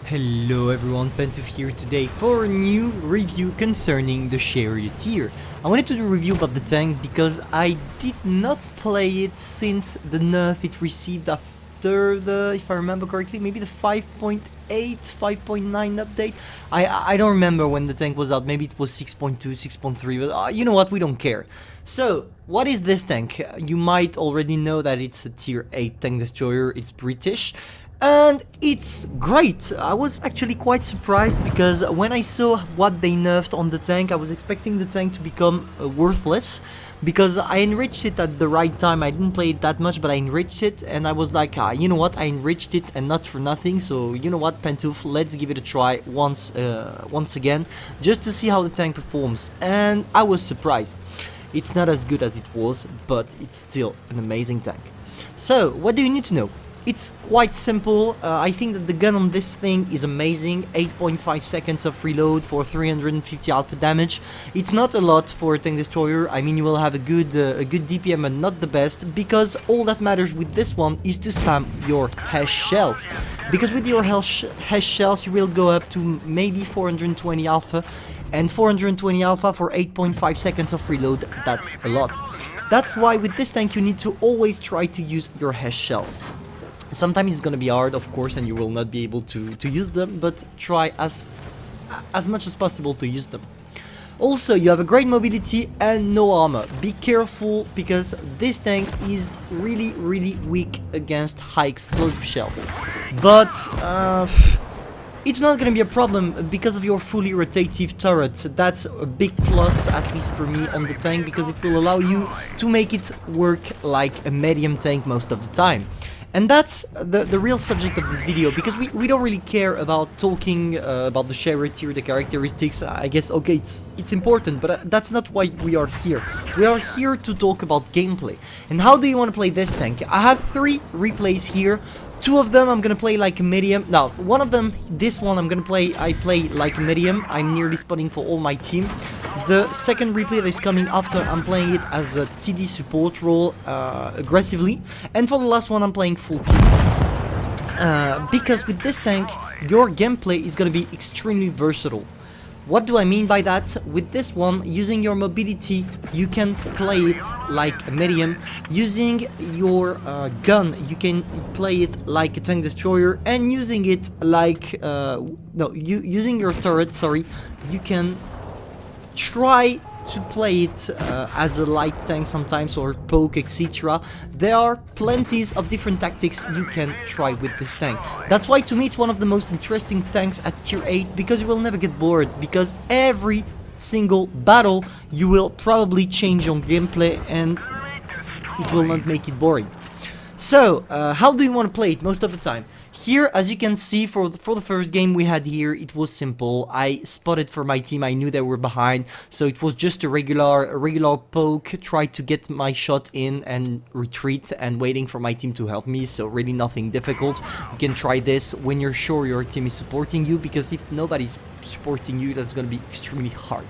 Hello everyone, Pantoufleee here today for a new review concerning the Charioteer. I wanted to do a review about the tank because I did not play it since the nerf it received after the, if I remember correctly, maybe the 5.8, 5.9 update. I don't remember when the tank was out, maybe it was 6.2, 6.3, but you know what, we don't care. So, what is this tank? You might already know that it's a tier 8 tank destroyer, it's British. And it's great. I was actually quite surprised because when I saw what they nerfed on the tank, I was expecting the tank to become worthless because I enriched it at the right time. I didn't play it that much, but I enriched it and I was like, you know what, I enriched it and not for nothing. So you know what, Pantoufleee, let's give it a try once again, just to see how the tank performs. And I was surprised. It's not as good as it was, but it's still an amazing tank. So what do you need to know? It's quite simple. I think that the gun on this thing is amazing. 8.5 seconds of reload for 350 alpha damage. It's not a lot for a tank destroyer. I mean, you will have a good DPM and not the best, because all that matters with this one is to spam your hash shells. Because with your hash shells you will go up to maybe 420 alpha, and 420 alpha for 8.5 seconds of reload, that's a lot. That's why with this tank you need to always try to use your hash shells. Sometimes it's gonna be hard, of course, and you will not be able to use them, but try as much as possible to use them. Also, you have a great mobility and no armor. Be careful, because this tank is really weak against high explosive shells. But it's not gonna be a problem because of your fully rotative turret. That's a big plus, at least for me, on the tank, because it will allow you to make it work like a medium tank most of the time. And that's the real subject of this video, because we don't really care about talking about the Charioteer, the characteristics. I guess, okay, it's important, but that's not why we are here. We are here to talk about gameplay. And how do you want to play this tank? I have 3 replays here. 2 of them I'm gonna play like a medium. Now, one of them, this one I play like a medium. I'm nearly spotting for all my team. The second replay that is coming after, I'm playing it as a TD support role aggressively. And for the last one, I'm playing full team. Because with this tank, your gameplay is gonna be extremely versatile. What do I mean by that? With this one, using your mobility, you can play it like a medium. Using your gun, you can play it like a tank destroyer, and using it like using your turret, sorry, you can try to play it as a light tank sometimes, or poke, etc. There are plenties of different tactics you can try with this tank. That's why to me it's one of the most interesting tanks at tier 8, because you will never get bored, because every single battle you will probably change your gameplay and it will not make it boring. So, how do you want to play it most of the time? Here, as you can see, for the first game we had here, it was simple. I spotted for my team, I knew they were behind, so it was just a regular poke, try to get my shot in and retreat, and waiting for my team to help me, so really nothing difficult. You can try this when you're sure your team is supporting you, because if nobody's supporting you, that's gonna be extremely hard.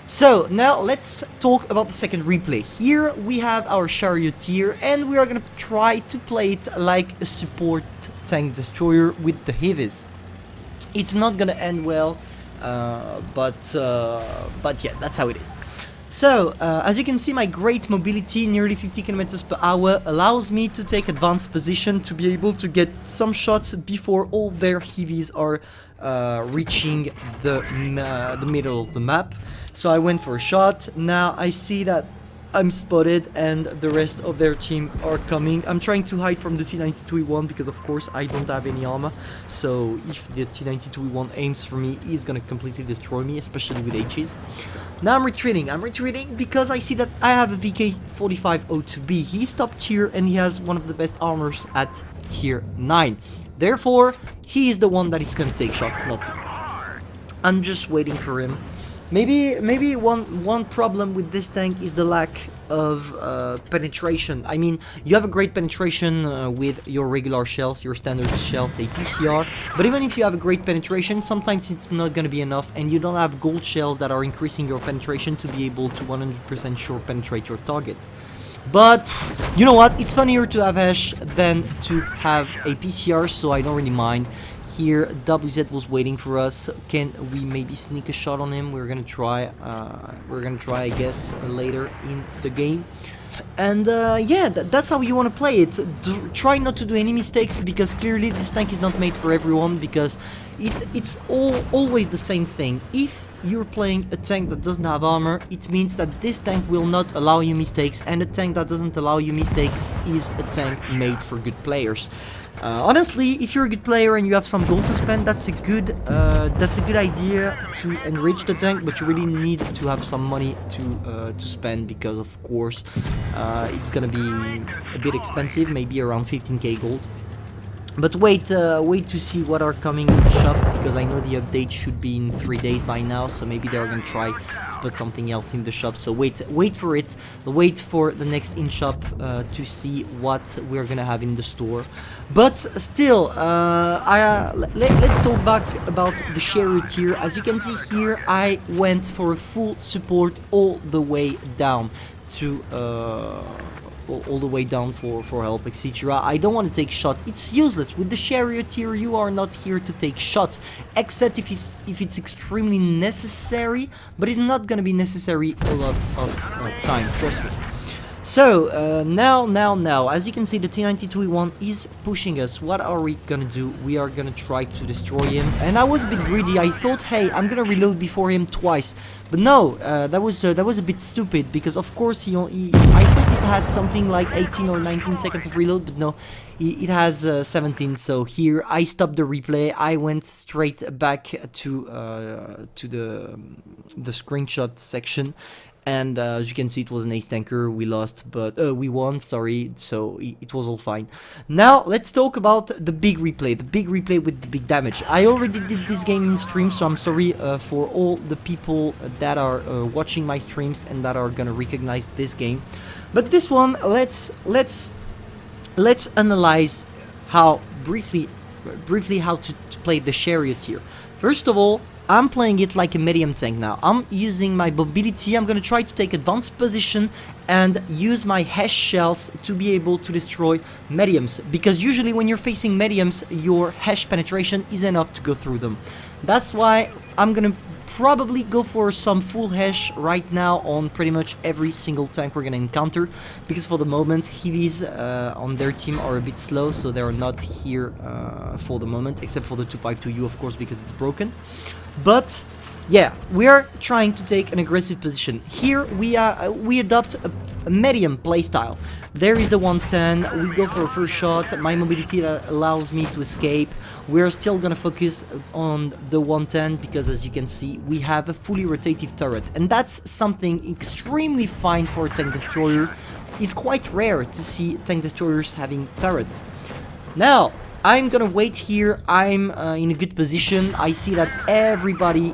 So, now let's talk about the second replay. Here we have our Charioteer, and we are gonna try to play it like a support tank destroyer with the heavies. It's not gonna end well, but yeah, that's how it is. So, as you can see, my great mobility, nearly 50 km per hour, allows me to take advanced position to be able to get some shots before all their heavies are reaching the middle of the map. So I went for a shot. Now I see that I'm spotted and the rest of their team are coming. I'm trying to hide from the T92E1 because of course I don't have any armor. So if the T92E1 aims for me, he's gonna completely destroy me, especially with HEs. Now I'm retreating. I'm retreating because I see that I have a VK45 WOTB. He's top tier and he has one of the best armors at tier 9. Therefore, he is the one that is gonna take shots, not me. I'm just waiting for him. Maybe one problem with this tank is the lack of penetration. I mean, you have a great penetration with your regular shells, your standard shells, a PCR, but even if you have a great penetration, sometimes it's not going to be enough, and you don't have gold shells that are increasing your penetration to be able to 100% sure penetrate your target. But you know what, it's funnier to have Ash than to have a PCR, so I don't really mind. Here, WZ was waiting for us. Can we maybe sneak a shot on him? We're gonna try. I guess, later in the game. And yeah, that's how you want to play it. Try not to do any mistakes, because clearly this tank is not made for everyone, because it's always the same thing. If you're playing a tank that doesn't have armor, it means that this tank will not allow you mistakes, and a tank that doesn't allow you mistakes is a tank made for good players. Honestly, if you're a good player and you have some gold to spend, that's a good idea to enrich the tank. But you really need to have some money to spend, because of course it's gonna be a bit expensive, maybe around 15k gold. But wait to see what are coming in the shop, because I know the update should be in 3 days by now, so maybe they're gonna try to put something else in the shop. So wait for it. Wait for the next in shop to see what we're gonna have in the store. But still, let's talk back about the Charioteer. As you can see here, I went for a full support all the way down to all the way down for help, etc. I don't want to take shots. It's useless. With the Charioteer, you are not here to take shots, except if it's extremely necessary, but it's not gonna be necessary a lot of time, trust me. So, now, as you can see, the T-92E1 is pushing us. What are we gonna do? We are gonna try to destroy him. And I was a bit greedy. I thought, hey, I'm gonna reload before him twice. But no, that was a bit stupid, because of course I thought it had something like 18 or 19 seconds of reload, but no, it has 17. So here I stopped the replay. I went straight back to the screenshot section. And as you can see, it was an ace tanker. We lost, but we won, sorry, so it was all fine. Now let's talk about the big replay with the big damage. I already did this game in stream, so I'm sorry for all the people that are watching my streams and that are gonna recognize this game. But this one, let's analyze how briefly how to play the Charioteer. First of all, I'm playing it like a medium tank now. I'm using my mobility. I'm gonna try to take advanced position and use my hash shells to be able to destroy mediums, because usually when you're facing mediums, your hash penetration is enough to go through them. That's why I'm gonna probably go for some full hash right now on pretty much every single tank we're gonna encounter, because for the moment heavies on their team are a bit slow, so they're not here for the moment, except for the 252U, of course, because it's broken. But yeah, we are trying to take an aggressive position. Here we adopt a medium playstyle. There is the 110, we go for a first shot, my mobility allows me to escape. We're still gonna focus on the 110, because as you can see, we have a fully rotative turret, and that's something extremely fine for a tank destroyer. It's quite rare to see tank destroyers having turrets. Now, I'm gonna wait here. I'm in a good position. I see that everybody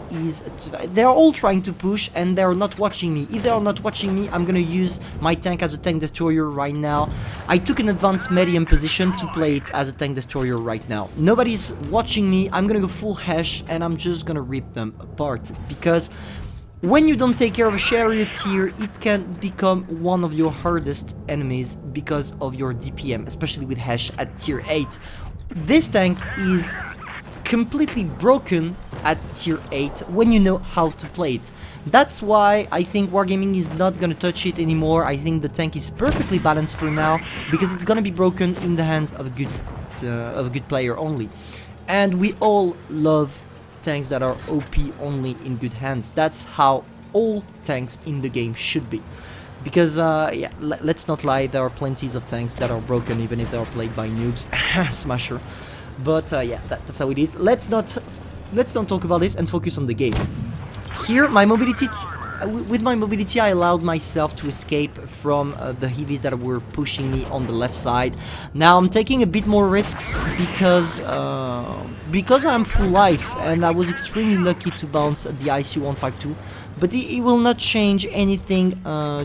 they're all trying to push, and they're not watching me. If they're not watching me, I'm gonna use my tank as a tank destroyer right now. I took an advanced medium position to play it as a tank destroyer right now. Nobody's watching me. I'm gonna go full hash, and I'm just gonna rip them apart, because when you don't take care of a Charioteer, it can become one of your hardest enemies because of your DPM, especially with hash at tier 8. This tank is completely broken at tier 8 when you know how to play it. That's why I think Wargaming is not gonna touch it anymore. I think the tank is perfectly balanced for now, because it's gonna be broken in the hands of a good player only. And we all love tanks that are OP only in good hands. That's how all tanks in the game should be. Because, yeah, let's not lie, there are plenties of tanks that are broken even if they are played by noobs. Smasher. But, yeah, that's how it is. Let's not talk about this and focus on the game. Here, with my mobility, I allowed myself to escape from the heavies that were pushing me on the left side. Now I'm taking a bit more risks because I'm full life, and I was extremely lucky to bounce the IC-152. But it will not change anything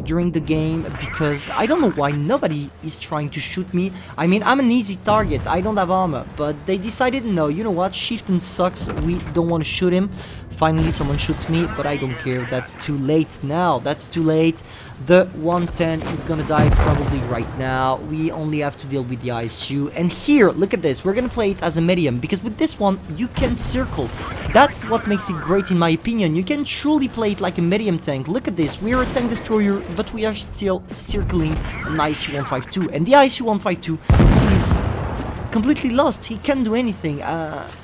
during the game, because I don't know why nobody is trying to shoot me. I mean, I'm an easy target, I don't have armor, but they decided, no, you know what, Chieftain sucks, we don't want to shoot him. Finally someone shoots me, but I don't care, that's too late now. That's too late. The 110 is gonna die probably right now. We only have to deal with the ISU. And here, look at this. We're gonna play it as a medium, because with this one, you can circle. That's what makes it great in my opinion. You can truly play it like a medium tank. Look at this. We are a tank destroyer, but we are still circling an ISU-152. And the ISU-152 is completely lost. He can't do anything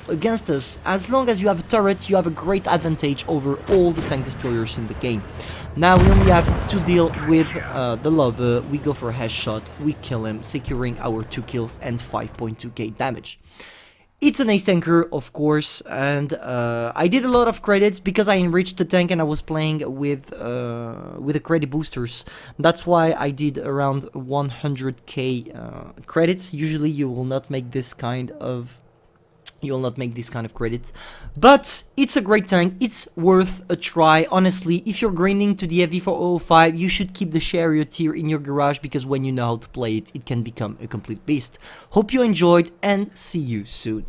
against us. As long as you have a turret, you have a great advantage over all the tank destroyers in the game. Now we only have to deal with the lover. We go for a headshot, we kill him, securing our 2 kills and 5.2k damage. It's an ace tanker, of course, and I did a lot of credits because I enriched the tank and I was playing with the credit boosters. That's why I did around 100k credits. Usually you will not make this kind of credits, but it's a great tank. It's worth a try. Honestly, if you're grinding to the heavy for 005, you should keep the Charioteer in your garage, because when you know how to play it, it can become a complete beast. Hope you enjoyed, and see you soon.